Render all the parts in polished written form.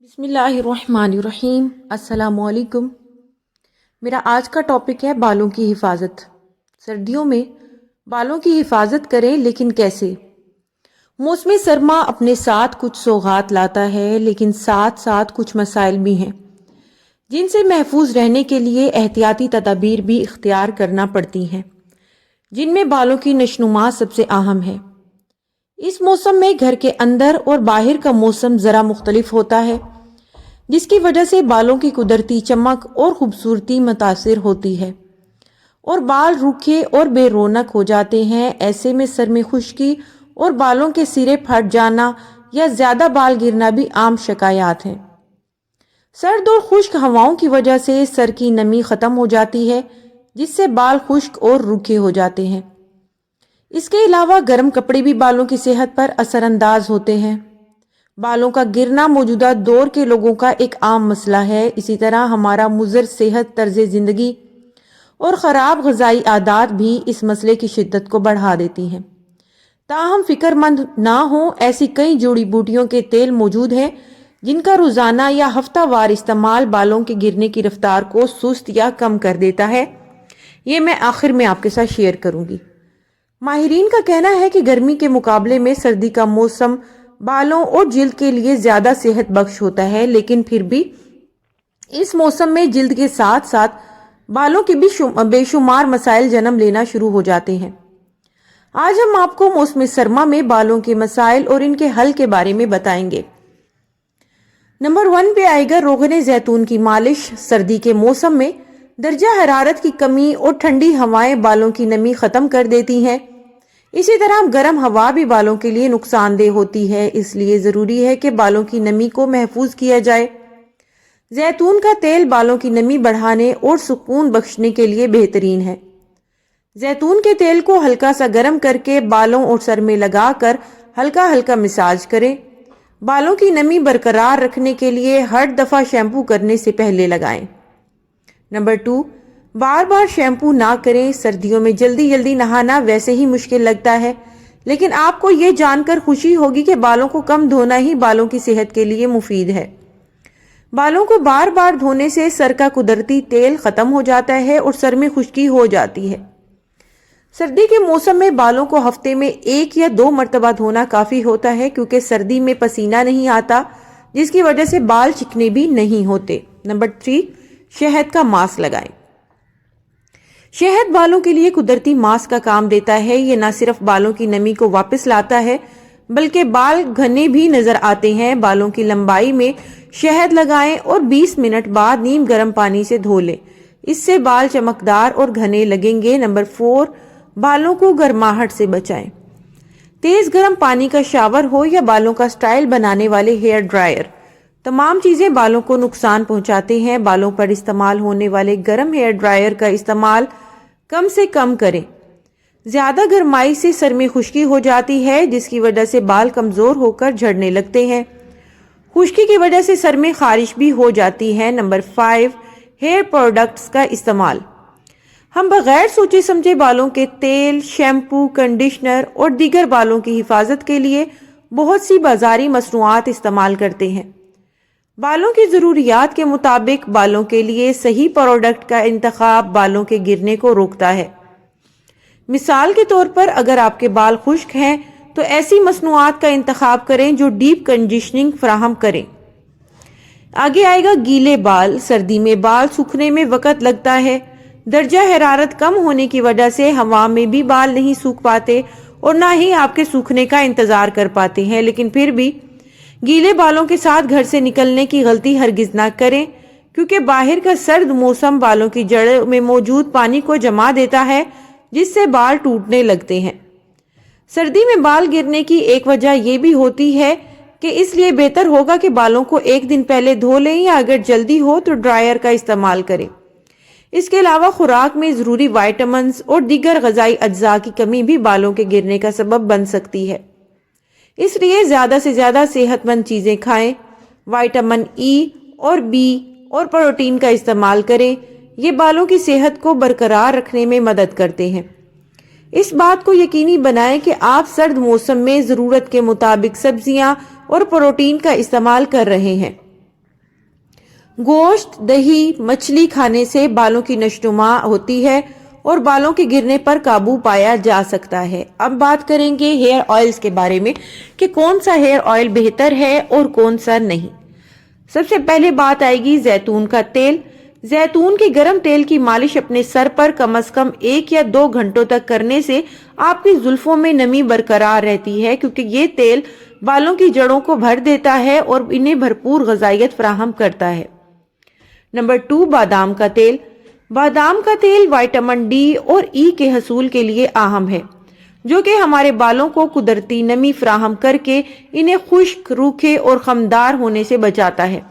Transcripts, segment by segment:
बिस्मिल्लाहिर्रहमानिर्रहीम। अस्सलामु अलैकुम। मेरा आज का टॉपिक है बालों की हिफाजत। सर्दियों में बालों की हिफाजत करें, लेकिन कैसे? मौसमी सरमा अपने साथ कुछ सौगात लाता है, लेकिन साथ साथ कुछ मसाइल भी हैं जिनसे महफूज रहने के लिए एहतियाती तदाबीर भी इख्तियार करना पड़ती हैं, जिनमें बालों की नशनुमा सबसे अहम है। इस मौसम में घर के अंदर और बाहर का मौसम ज़रा मुख्तलिफ होता है, जिसकी वजह से बालों की कुदरती चमक और खूबसूरती मुतासिर होती है और बाल रूखे और बेरौनक हो जाते हैं। ऐसे में सर में खुश्की और बालों के सिरे फट जाना या ज़्यादा बाल गिरना भी आम शिकायत हैं। सर्द और खुश्क हवाओं की वजह से सर की नमी ख़त्म हो जाती है, जिससे बाल खुश्क और रूखे हो जाते हैं। इसके अलावा गर्म कपड़े भी बालों की सेहत पर असरअंदाज होते हैं। बालों का गिरना मौजूदा दौर के लोगों का एक आम मसला है। इसी तरह हमारा मुज़र सेहत, तर्ज ज़िंदगी और ख़राब ग़िज़ाई आदत भी इस मसले की शिद्दत को बढ़ा देती हैं। ताहम फ़िक्रमंद ना हो, ऐसी कई जड़ी बूटियों के तेल मौजूद हैं जिनका रोज़ाना या हफ्तावार इस्तेमाल बालों के गिरने की रफ्तार को सुस्त या कम कर देता है। ये मैं आखिर में आपके साथ शेयर करूंगी। माहिरीन का कहना है कि गर्मी के मुकाबले में सर्दी का मौसम बालों और जिल्द के लिए ज़्यादा सेहत बख्श होता है, लेकिन फिर भी इस मौसम में जिल्द के साथ साथ बालों के भी बेशुमार मसाइल जन्म लेना शुरू हो जाते हैं। आज हम आपको मौसम सरमा में बालों के मसाइल और इनके हल के बारे में बताएंगे। नंबर 1 पे आएगा रोगन जैतून की मालिश। सर्दी के मौसम में दर्जा हरारत की कमी और ठंडी हवाएं बालों की नमी ख़त्म कर देती हैं। इसी तरह गर्म हवा भी बालों के लिए नुकसानदेह होती है, इसलिए ज़रूरी है कि बालों की नमी को महफूज किया जाए। जैतून का तेल बालों की नमी बढ़ाने और सुकून बख्शने के लिए बेहतरीन है। जैतून के तेल को हल्का सा गर्म करके बालों और सर में लगाकर हल्का हल्का मसाज करें। बालों की नमी बरकरार रखने के लिए हर दफ़ा शैम्पू करने से पहले लगाएं। नंबर 2, बार बार शैम्पू ना करें। सर्दियों में जल्दी जल्दी नहाना वैसे ही मुश्किल लगता है, लेकिन आपको ये जानकर खुशी होगी कि बालों को कम धोना ही बालों की सेहत के लिए मुफीद है। बालों को बार बार धोने से सर का कुदरती तेल ख़त्म हो जाता है और सर में खुश्की हो जाती है। सर्दी के मौसम में बालों को हफ्ते में 1 या 2 मरतबा धोना काफ़ी होता है, क्योंकि सर्दी में पसीना नहीं आता, जिसकी वजह से बाल चिकने भी नहीं होते। नंबर 3, शहद का मास्क लगाएं। शहद बालों के लिए कुदरती मास्क का काम देता है। ये न सिर्फ बालों की नमी को वापस लाता है, बल्कि बाल घने भी नजर आते हैं। बालों की लंबाई में शहद लगाएं और 20 मिनट बाद नीम गर्म पानी से धो लें। इससे बाल चमकदार और घने लगेंगे। नंबर 4, बालों को गर्माहट से बचाएं। तेज गर्म पानी का शावर हो या बालों का स्टाइल बनाने वाले हेयर ड्रायर, तमाम चीजें बालों को नुकसान पहुंचाते हैं। बालों पर इस्तेमाल होने वाले गर्म हेयर ड्रायर का इस्तेमाल कम से कम करें। ज्यादा गर्माई से सर में खुश्की हो जाती है, जिसकी वजह से बाल कमजोर होकर झड़ने लगते हैं। खुश्की की वजह से सर में खारिश भी हो जाती है। नंबर 5, हेयर प्रोडक्ट्स का इस्तेमाल। हम बगैर सोचे समझे बालों के तेल, शैम्पू, कंडीशनर और दीगर बालों की हिफाजत के लिए बहुत सी बाजारी मसनूआत इस्तेमाल करते हैं। बालों की ज़रूरियात के मुताबिक बालों के लिए सही प्रोडक्ट का इंतखाब बालों के गिरने को रोकता है। मिसाल के तौर पर, अगर आपके बाल खुश्क हैं तो ऐसी मसनूआत का इंतखाब करें जो डीप कंडीशनिंग फराहम करें। आगे आएगा गीले बाल। सर्दी में बाल सूखने में वक्त लगता है। दर्जा हरारत कम होने की वजह से हवा में भी बाल नहीं सूख पाते और ना ही आपके सूखने का इंतजार कर पाते हैं, लेकिन फिर भी गीले बालों के साथ घर से निकलने की गलती हरगिज ना करें, क्योंकि बाहर का सर्द मौसम बालों की जड़ में मौजूद पानी को जमा देता है, जिससे बाल टूटने लगते हैं। सर्दी में बाल गिरने की एक वजह यह भी होती है कि इसलिए बेहतर होगा कि बालों को 1 दिन पहले धो लें, या अगर जल्दी हो तो ड्रायर का इस्तेमाल करें। इसके अलावा खुराक में ज़रूरी वाइटामिन्स और दीगर ग़िज़ाई अज्जा की कमी भी बालों के गिरने का सबब बन सकती है। इसलिए ज़्यादा से ज़्यादा सेहतमंद चीज़ें खाएं। विटामिन ई और बी और प्रोटीन का इस्तेमाल करें। ये बालों की सेहत को बरकरार रखने में मदद करते हैं। इस बात को यकीनी बनाएं कि आप सर्द मौसम में ज़रूरत के मुताबिक सब्जियां और प्रोटीन का इस्तेमाल कर रहे हैं। गोश्त, दही, मछली खाने से बालों की नशोनुमा होती है और बालों के गिरने पर काबू पाया जा सकता है। अब बात करेंगे हेयर ऑयल्स के बारे में कि कौन सा हेयर ऑयल बेहतर है और कौन सा नहीं। सबसे पहले बात आएगी जैतून का तेल। जैतून के गर्म तेल की मालिश अपने सर पर कम से कम 1 या 2 घंटों तक करने से आपकी जुल्फों में नमी बरकरार रहती है, क्योंकि ये तेल बालों की जड़ों को भर देता है और इन्हें भरपूर ग़िज़ाइयत फराहम करता है। नंबर 2, बादाम का तेल। बादाम का तेल विटामिन डी और ई के हसूल के लिए अहम है, जो कि हमारे बालों को कुदरती नमी फराहम करके इन्हें खुश्क, रूखे और खमदार होने से बचाता है।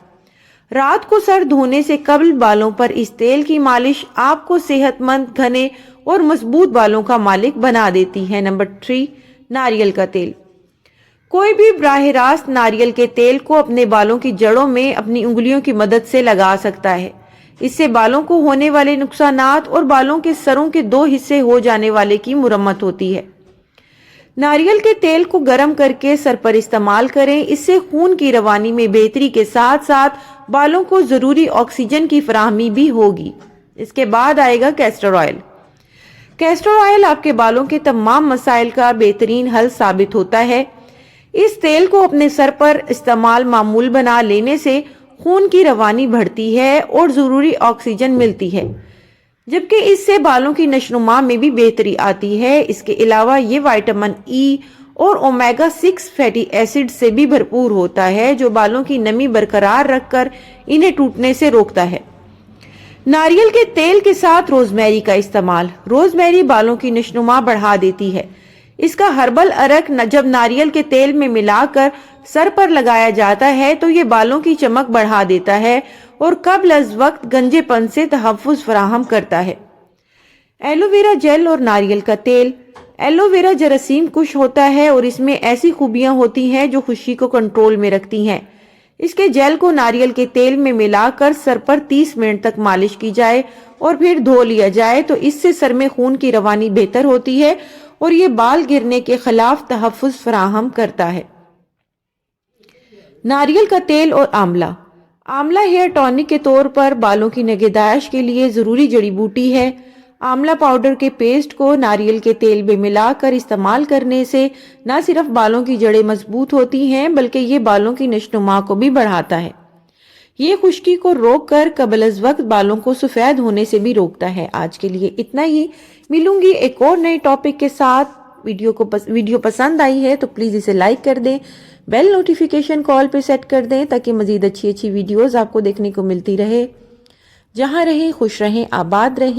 रात को सर धोने से कबल बालों पर इस तेल की मालिश आपको सेहतमंद, घने और मजबूत बालों का मालिक बना देती है। नंबर 3, नारियल का तेल। कोई भी बराह रास्त नारियल के तेल को अपने बालों की जड़ों में अपनी उंगलियों की मदद से लगा सकता है। इससे बालों को होने वाले नुकसानात और बालों के सरों के 2 हिस्से हो जाने वाले की मुरम्मत होती है। नारियल के तेल को गर्म करके सर पर इस्तेमाल करें। इससे खून की रवानी में बेहतरी के साथ साथ बालों को जरूरी ऑक्सीजन की फराहमी भी होगी। इसके बाद आएगा कैस्टर ऑयल। कैस्टर ऑयल आपके बालों के तमाम मसाइल का बेहतरीन हल साबित होता है। इस तेल को अपने सर पर इस्तेमाल मामूल बना लेने से खून की रवानी बढ़ती है और जरूरी ऑक्सीजन मिलती है, जबकि इससे बालों की नशोनुमा में भी बेहतरी आती है। इसके अलावा ये विटामिन ई और ओमेगा 6 फैटी एसिड से भी भरपूर होता है, जो बालों की नमी बरकरार रखकर इन्हें टूटने से रोकता है। नारियल के तेल के साथ रोजमेरी का इस्तेमाल। रोजमेरी बालों की नशोनुमा बढ़ा देती है। इसका हर्बल अरक जब नारियल के तेल में मिलाकर सर पर लगाया जाता है तो ये बालों की चमक बढ़ा देता है और कब्ल अज़ वक्त गंजेपन से तहफ़्फ़ुज़ फराहम करता है। एलोवेरा जेल और नारियल का तेल। एलोवेरा जरासीम कुश होता है और इसमें ऐसी खूबियां होती हैं जो खुशी को कंट्रोल में रखती हैं। इसके जेल को नारियल के तेल में मिलाकर सर पर 30 मिनट तक मालिश की जाए और फिर धो लिया जाए तो इससे सर में खून की रवानी बेहतर होती है और ये बाल गिरने के खिलाफ तहफ़्फ़ुज़ फराहम करता है। नारियल का तेल और आंवला। आंवला हेयर टॉनिक के तौर पर बालों की निगहदाश्त के लिए ज़रूरी जड़ी बूटी है। आंवला पाउडर के पेस्ट को नारियल के तेल में मिलाकर इस्तेमाल करने से न सिर्फ बालों की जड़ें मजबूत होती हैं, बल्कि ये बालों की नशोनुमा को भी बढ़ाता है। ये खुश्की को रोककर कबल अज़ वक्त बालों को सफ़ेद होने से भी रोकता है। आज के लिए इतना ही। मिलूंगी एक और नए टॉपिक के साथ। वीडियो पसंद आई है तो प्लीज़ इसे लाइक कर दें, बेल नोटिफिकेशन कॉल पे सेट कर दें ताकि मज़ीद अच्छी वीडियोज़ आपको देखने को मिलती रहे। जहाँ रहें खुश रहें, आबाद रहें।